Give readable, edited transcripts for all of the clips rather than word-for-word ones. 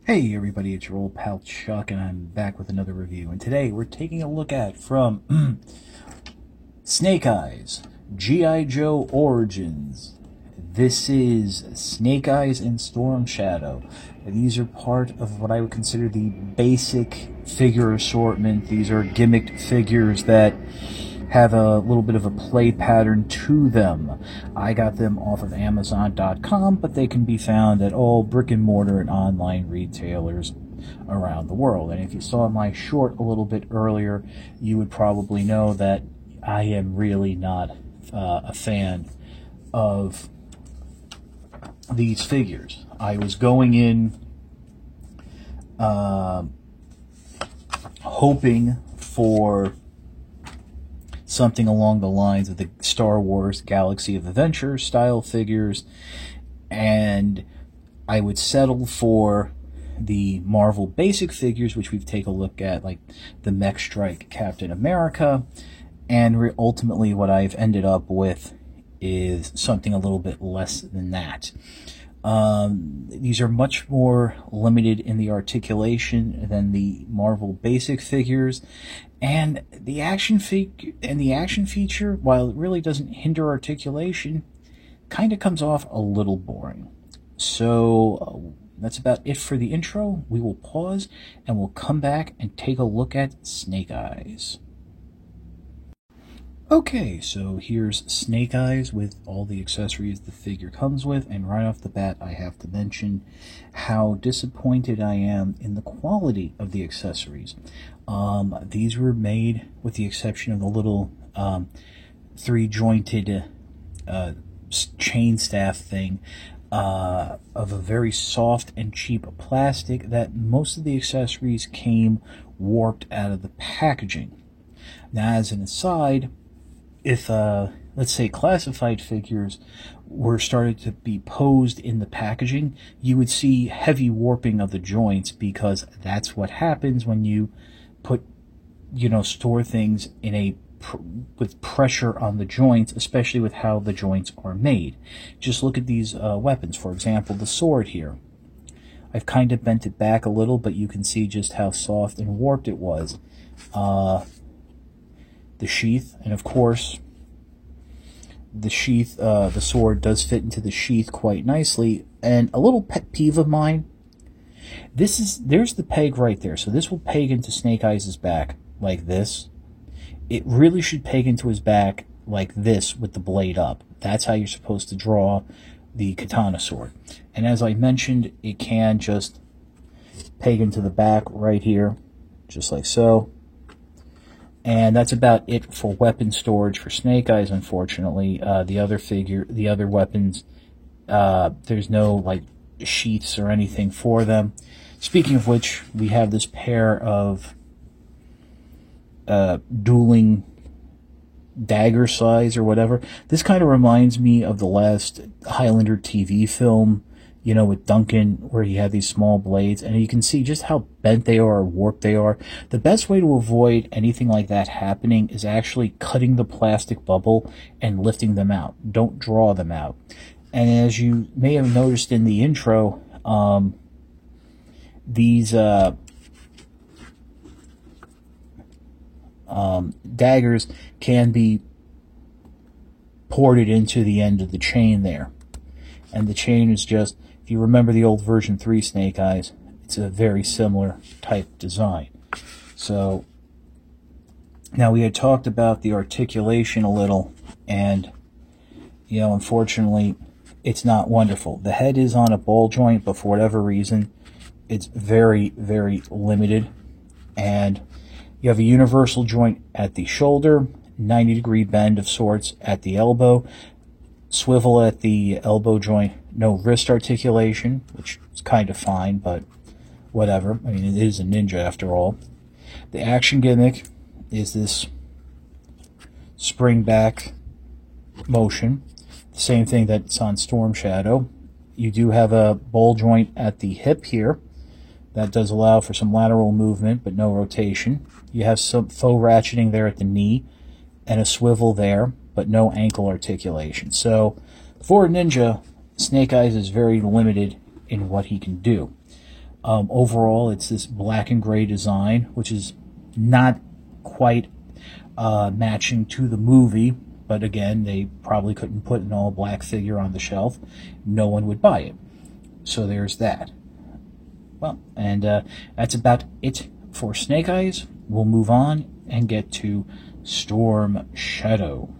Hey everybody, it's your old pal Chuck, and I'm back with another review. And today we're taking a look at from Snake Eyes, G.I. Joe Origins. This is Snake Eyes and Storm Shadow. These are part of what I would consider the basic figure assortment. These are gimmicked figures that have a little bit of a play pattern to them. I got them off of Amazon.com, but they can be found at all brick and mortar and online retailers around the world. And if you saw my short a little bit earlier, you would probably know that I am really not a fan of these figures. I was going in hoping for something along the lines of the Star Wars Galaxy of Adventure style figures, and I would settle for the Marvel basic figures, which we've taken a look at, like the Mech Strike Captain America, and ultimately what I've ended up with is something a little bit less than that. These are much more limited in the articulation than the Marvel basic figures, and the action feature, while it really doesn't hinder articulation, kind of comes off a little boring. So that's about it for the intro. We will pause and we'll come back and take a look at Snake Eyes. Okay, so here's Snake Eyes with all the accessories the figure comes with, and right off the bat I have to mention how disappointed I am in the quality of the accessories. These were made, with the exception of the little three-jointed chain staff thing, of a very soft and cheap plastic that most of the accessories came warped out of the packaging. Now, as an aside, if let's say classified figures were started to be posed in the packaging, you would see heavy warping of the joints, because that's what happens when you put, store things in with pressure on the joints, especially with how the joints are made. Just look at these weapons. For example, the sword here. I've kind of bent it back a little, but you can see just how soft and warped it was. The sheath, and of course the sheath, the sword does fit into the sheath quite nicely. And a little pet peeve of mine, there's the peg right there, so this will peg into Snake Eyes' back like this. It really should peg into his back like this with the blade up. That's how you're supposed to draw the katana sword. And as I mentioned, it can just peg into the back right here, just like so. And that's about it for weapon storage for Snake Eyes, unfortunately. The other weapons, there's no like sheaths or anything for them. Speaking of which, we have this pair of dueling dagger size or whatever. This kind of reminds me of the last Highlander TV film, with Duncan, where he had these small blades, and you can see just how bent they are or warped they are. The best way to avoid anything like that happening is actually cutting the plastic bubble and lifting them out. Don't draw them out. And as you may have noticed in the intro, these daggers can be ported into the end of the chain there. And the chain is just, if you remember the old version 3 Snake Eyes, it's a very similar type design. So, now we had talked about the articulation a little, and, unfortunately, it's not wonderful. The head is on a ball joint, but for whatever reason, it's very, very limited. And you have a universal joint at the shoulder, 90-degree bend of sorts at the elbow, swivel at the elbow joint, no wrist articulation, which is kind of fine, but whatever. I mean, it is a ninja after all. The action gimmick is this spring back motion, the same thing that's on Storm Shadow. You do have a ball joint at the hip here. That does allow for some lateral movement, but no rotation. You have some faux ratcheting there at the knee, and a swivel there, but no ankle articulation. So, for a ninja, Snake Eyes is very limited in what he can do. Overall, it's this black and gray design, which is not quite matching to the movie, but again, they probably couldn't put an all-black figure on the shelf. No one would buy it. So there's that. Well, and that's about it for Snake Eyes. We'll move on and get to Storm Shadow.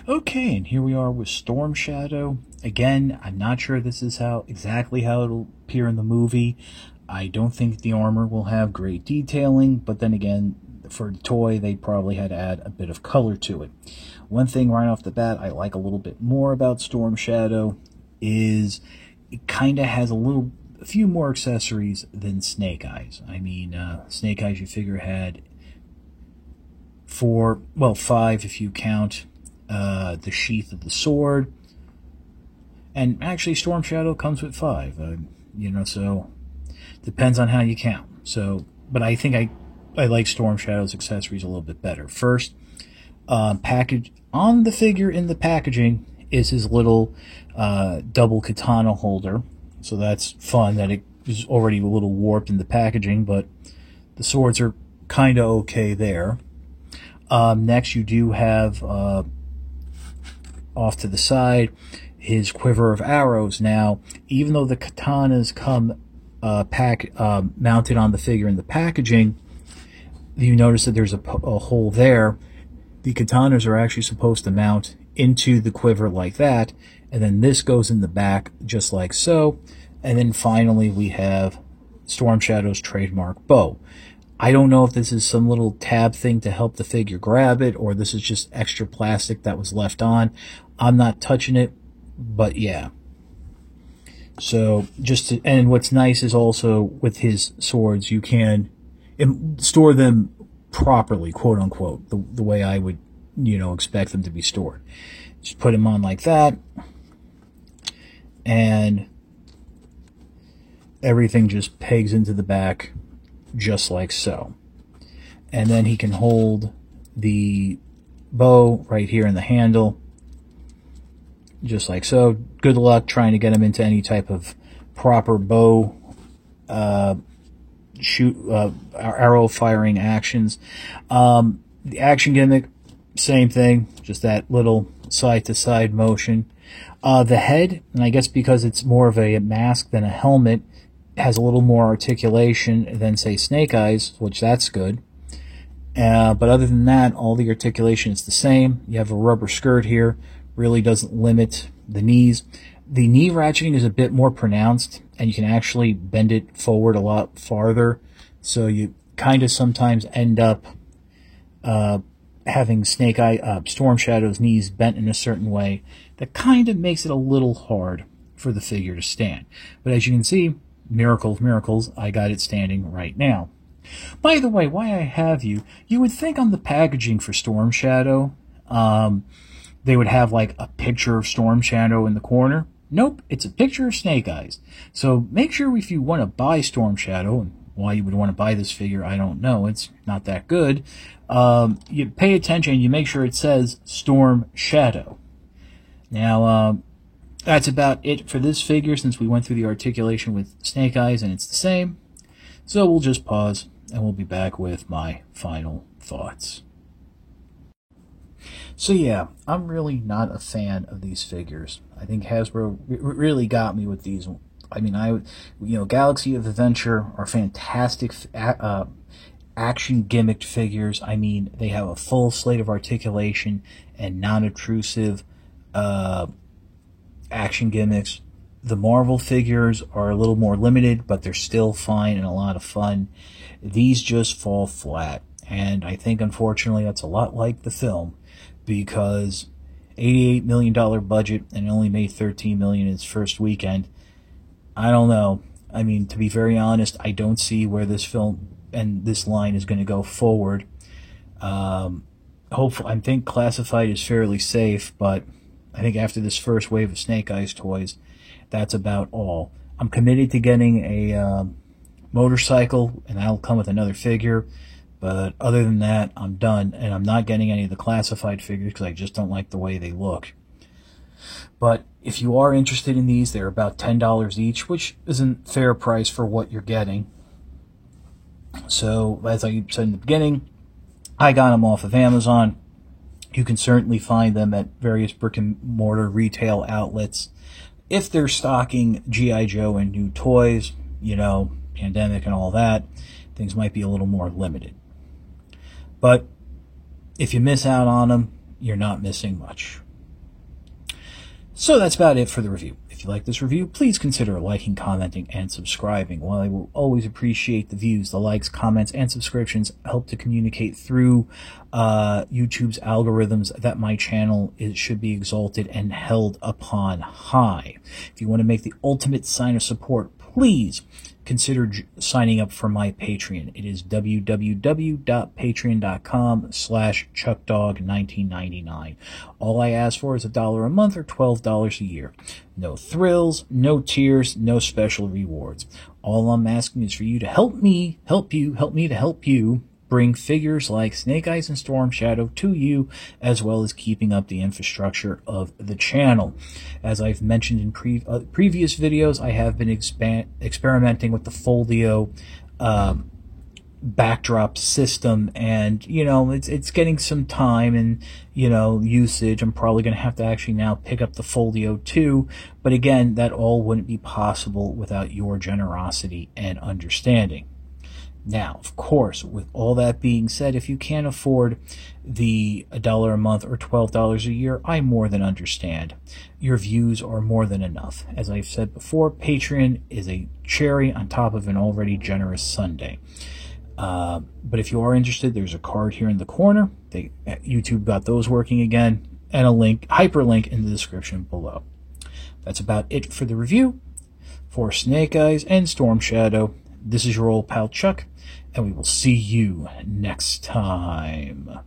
Okay, and here we are with Storm Shadow. Again, I'm not sure this is exactly how it'll appear in the movie. I don't think the armor will have great detailing, but then again, for the toy, they probably had to add a bit of color to it. One thing right off the bat I like a little bit more about Storm Shadow is it kind of has a few more accessories than Snake Eyes. I mean, Snake Eyes, you figure, had 5 if you count the sheath of the sword. And actually, Storm Shadow comes with 5. So depends on how you count. So, but I think I like Storm Shadow's accessories a little bit better. First, package on the figure in the packaging is his little double katana holder. So that's fun that it is already a little warped in the packaging, but the swords are kind of okay there. Next, you do have off to the side his quiver of arrows. Now, even though the katanas come mounted on the figure in the packaging, you notice that there's a hole there. The katanas are actually supposed to mount into the quiver like that, and then this goes in the back just like so. And then finally we have Storm Shadow's trademark bow. I don't know if this is some little tab thing to help the figure grab it, or this is just extra plastic that was left on. I'm not touching it, but yeah. So and what's nice is also with his swords, you can store them properly, quote unquote, the way I would, expect them to be stored. Just put them on like that, and everything just pegs into the back just like so. And then he can hold the bow right here in the handle just like so. Good luck trying to get him into any type of proper bow arrow firing actions. The action gimmick, same thing, just that little side to side motion. The head, and I guess because it's more of a mask than a helmet, has a little more articulation than, say, Snake Eyes, which that's good. But other than that, all the articulation is the same. You have a rubber skirt here, really doesn't limit the knees. The knee ratcheting is a bit more pronounced, and you can actually bend it forward a lot farther. So you kind of sometimes end up having Storm Shadow's knees bent in a certain way that kind of makes it a little hard for the figure to stand. But as you can see, miracle of miracles, I got it standing right now. By the way, why I have you would think on the packaging for Storm Shadow, they would have like a picture of Storm Shadow in the corner. Nope, it's a picture of Snake Eyes. So make sure if you want to buy Storm Shadow, and why you would want to buy this figure, I don't know, it's not that good, you pay attention and you make sure it says Storm Shadow. Now, that's about it for this figure, since we went through the articulation with Snake Eyes and it's the same. So we'll just pause and we'll be back with my final thoughts. So yeah, I'm really not a fan of these figures. I think Hasbro really got me with these. I mean, Galaxy of Adventure are fantastic action gimmicked figures. I mean, they have a full slate of articulation and non-obtrusive action gimmicks. The Marvel figures are a little more limited, but they're still fine and a lot of fun. These just fall flat, and I think unfortunately that's a lot like the film, because $88 million budget and it only made $13 million in its first weekend. I don't know. I mean, to be very honest, I don't see where this film and this line is going to go forward. Hopefully, I think Classified is fairly safe, but I think after this first wave of Snake Eyes toys, that's about all. I'm committed to getting a motorcycle, and that'll come with another figure. But other than that, I'm done, and I'm not getting any of the Classified figures because I just don't like the way they look. But if you are interested in these, they're about $10 each, which isn't fair price for what you're getting. So, as I said in the beginning, I got them off of Amazon. You can certainly find them at various brick and mortar retail outlets. If they're stocking G.I. Joe and new toys, you know, pandemic and all that, things might be a little more limited. But if you miss out on them, you're not missing much. So that's about it for the review. If you like this review, please consider liking, commenting, and subscribing. While I will always appreciate the views, the likes, comments, and subscriptions help to communicate through YouTube's algorithms that my channel should be exalted and held upon high. If you want to make the ultimate sign of support, please consider signing up for my Patreon. It is www.patreon.com/ChuckDog1999. All I ask for is $1 a month or $12 a year. No thrills, no tears, no special rewards. All I'm asking is for you to help me to help you bring figures like Snake Eyes and Storm Shadow to you, as well as keeping up the infrastructure of the channel. As I've mentioned in previous videos, I have been experimenting with the Foldio backdrop system, and you know, it's getting some time and, you know, usage. I'm probably going to have to actually now pick up the Foldio 2, but again, that all wouldn't be possible without your generosity and understanding. Now, of course, with all that being said, if you can't afford the $1 a month or $12 a year, I more than understand. Your views are more than enough. As I've said before, Patreon is a cherry on top of an already generous sundae. But if you are interested, there's a card here in the corner. YouTube got those working again, and a link, hyperlink in the description below. That's about it for the review. For Snake Eyes and Storm Shadow, this is your old pal Chuck, and we will see you next time.